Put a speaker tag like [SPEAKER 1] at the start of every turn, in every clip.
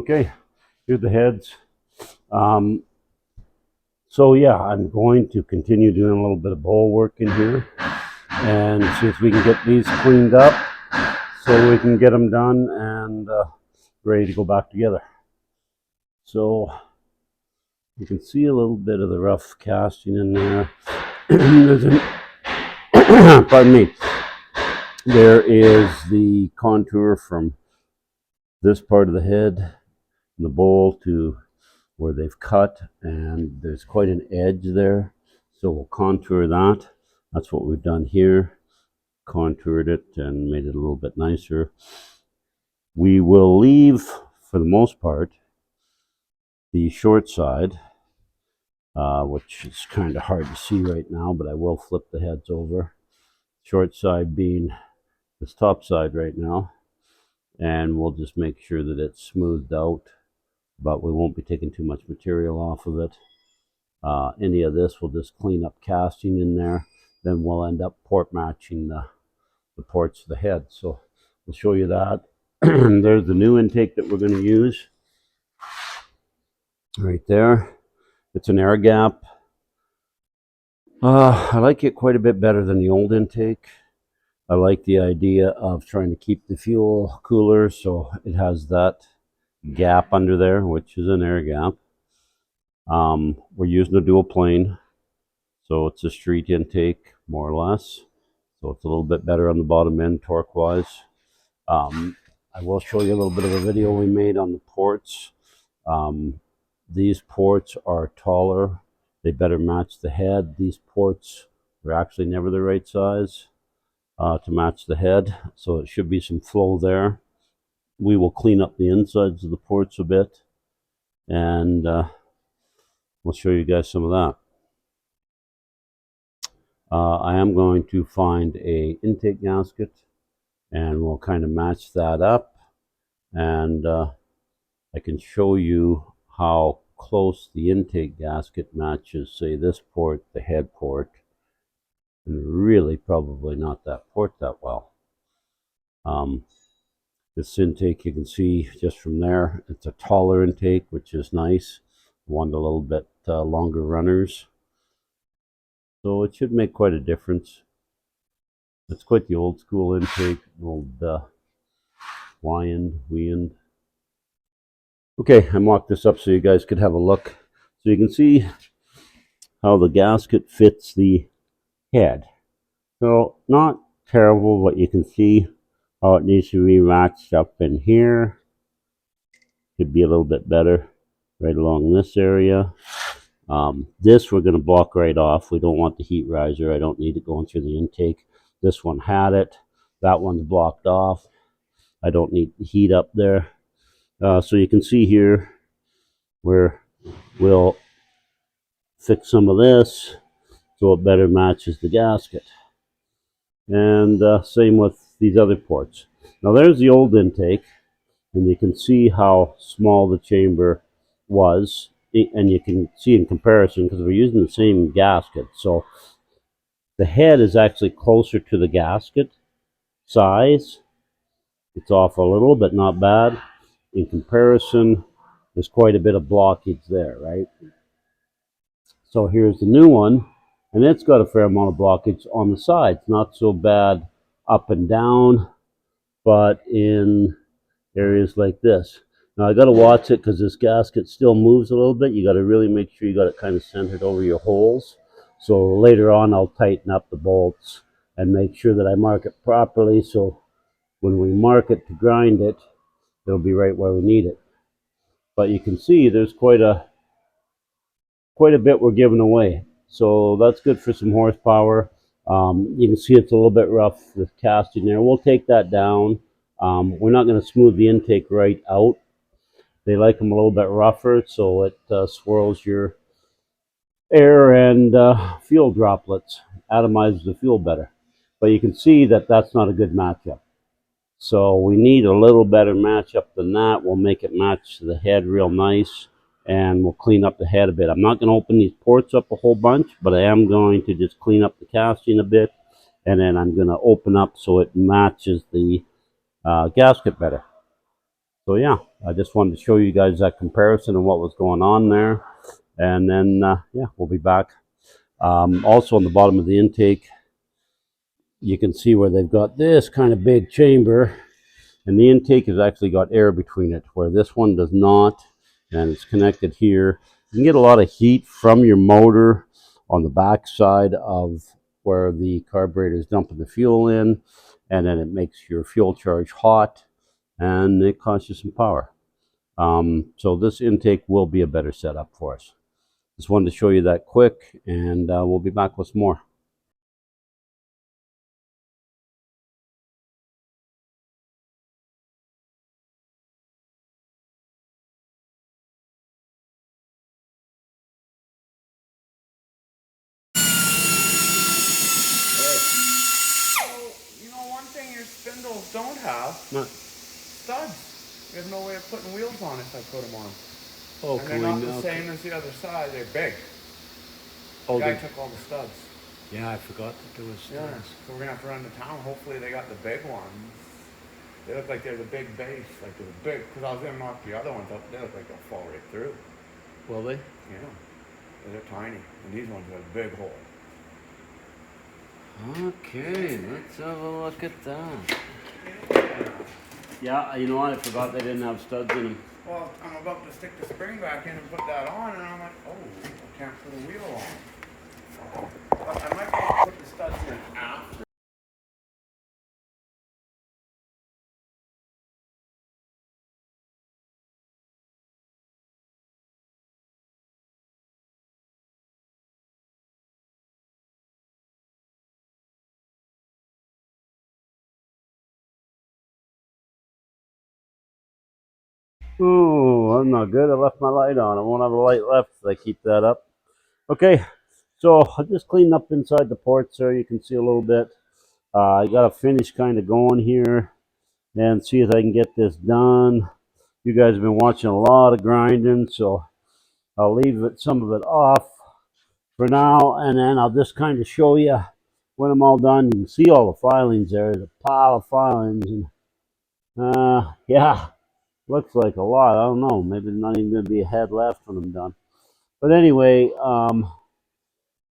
[SPEAKER 1] Okay, here's the heads. So yeah, I'm going to continue doing a little bit of bowl work in here and see if we can get these cleaned up so we can get them done and ready to go back together. So you can see a little bit of the rough casting in there. There's an pardon me. There is the contour from this part of the head, the bowl, to where they've cut, and there's quite an edge there. So we'll contour that. That's what we've done here. Contoured it and made it a little bit nicer. We will leave, for the most part, the short side, which is kind of hard to see right now, but I will flip the heads over. Short side being this top side right now, and we'll just make sure that it's smoothed out, but we won't be taking too much material off of it. Any of this we'll just clean up casting in there, then we'll end up port matching the ports of the head. So we'll show you that. There's the new intake that we're going to use right there. It's an air gap. I like it quite a bit better than the old intake. I like the idea of trying to keep the fuel cooler, so it has that gap under there, which is an air gap. We're using a dual plane, so it's a street intake more or less, so it's a little bit better on the bottom end torque wise. I will show you a little bit of a video we made on the ports. These ports are taller, they better match the head. These ports are actually never the right size to match the head, so it should be some flow there. We will clean up the insides of the ports a bit, and we'll show you guys some of that. I am going to find a intake gasket, and we'll kind of match that up, and I can show you how close the intake gasket matches, say, this port, the head port, and really probably not that port that well. This intake, you can see just from there, it's a taller intake, which is nice. I want a little bit longer runners, so it should make quite a difference. It's quite the old school intake, old Wind. Okay, I mocked this up so you guys could have a look. So you can see how the gasket fits the head. So not terrible, but you can see how it needs to be matched up in here. Could be a little bit better right along this area. This we're going to block right off. We don't want the heat riser. I don't need it going through the intake. This one had it. That one's blocked off. I don't need the heat up there. So you can see here where we'll fix some of this so it better matches the gasket. And same with these other ports. Now there's the old intake, and you can see how small the chamber was, and you can see in comparison, because we're using the same gasket, so the head is actually closer to the gasket size. It's off a little, but not bad. In comparison, there's quite a bit of blockage there, right? So here's the new one, and it's got a fair amount of blockage on the sides. Not so bad up and down, but in areas like this. Now I got to watch it because this gasket still moves a little bit. You got to really make sure you got it kind of centered over your holes. So later on I'll tighten up the bolts and make sure that I mark it properly, so when we mark it to grind it, it'll be right where we need it. But you can see there's quite a bit we're giving away, so that's good for some horsepower. You can see it's a little bit rough, the casting there. We'll take that down. We're not going to smooth the intake right out. They like them a little bit rougher, so it swirls your air and fuel droplets, atomizes the fuel better. But you can see that that's not a good matchup. So we need a little better matchup than that. We'll make it match the head real nice, and we'll clean up the head a bit. I'm not going to open these ports up a whole bunch, but I am going to just clean up the casting a bit, and then I'm going to open up so it matches the gasket better. So yeah, I just wanted to show you guys that comparison and what was going on there. And then, yeah, we'll be back. Also on the bottom of the intake, you can see where they've got this kind of big chamber, and the intake has actually got air between it, where this one does not, and it's connected here. You can get a lot of heat from your motor on the back side of where the carburetor is dumping the fuel in, and then it makes your fuel charge hot, and it costs you some power. So this intake will be a better setup for us. Just wanted to show you that quick, and we'll be back with some more.
[SPEAKER 2] You know, one thing your spindles don't have,
[SPEAKER 1] What?
[SPEAKER 2] studs. There's no way of putting wheels on if I put them on.
[SPEAKER 1] Oh,
[SPEAKER 2] and they're not the same as the other side. They're big. The guy took all the studs.
[SPEAKER 1] Yeah, I forgot that there was studs.
[SPEAKER 2] Yeah, so we're gonna have to run to town. Hopefully they got the big ones. They look like they're the big base, like they're the big. Because I was gonna knock the other ones up. They look like they'll fall right through.
[SPEAKER 1] Will they?
[SPEAKER 2] Yeah, they're tiny, and these ones have a big hole.
[SPEAKER 1] Okay, let's have a look at that. Yeah, you know what? I forgot they didn't have studs in them.
[SPEAKER 2] Well, I'm about to stick the spring back in and put that on, and I'm like, oh, I can't put a wheel on. But I might be able to put the studs in after.
[SPEAKER 1] Oh, I'm not good. I left my light on. I won't have a light left if I keep that up. Okay, so I just cleaned up inside the ports there. You can see a little bit. I got a finish kind of going here and see if I can get this done. You guys have been watching a lot of grinding, so I'll leave some of it off for now, and then I'll just kind of show you when I'm all done. You can see all the filings there. There's a pile of filings, and yeah, looks like a lot. I don't know. Maybe there's not even going to be a head left when I'm done. But anyway,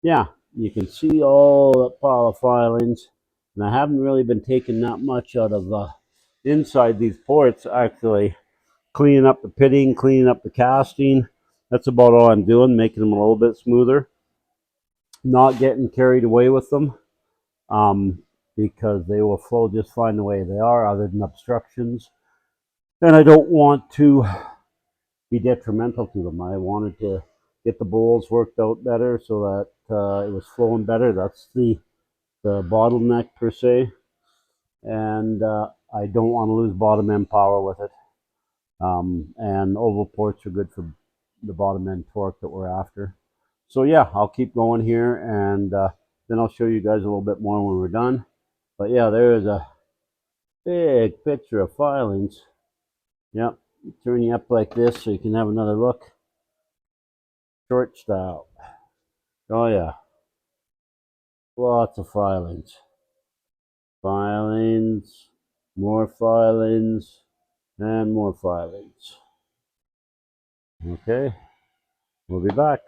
[SPEAKER 1] yeah, you can see all that pile of filings, and I haven't really been taking that much out of inside these ports. Actually, cleaning up the pitting, cleaning up the casting. That's about all I'm doing, making them a little bit smoother. Not getting carried away with them, because they will flow just fine the way they are, other than obstructions. And I don't want to be detrimental to them. I wanted to get the bowls worked out better so that it was flowing better. That's the bottleneck per se. And I don't want to lose bottom end power with it. And oval ports are good for the bottom end torque that we're after. So yeah, I'll keep going here, and then I'll show you guys a little bit more when we're done. But yeah, there is a big picture of filings. Yep, turn you up like this so you can have another look. Short style. Oh yeah, lots of filings. Filings, more filings, and more filings. Okay, we'll be back.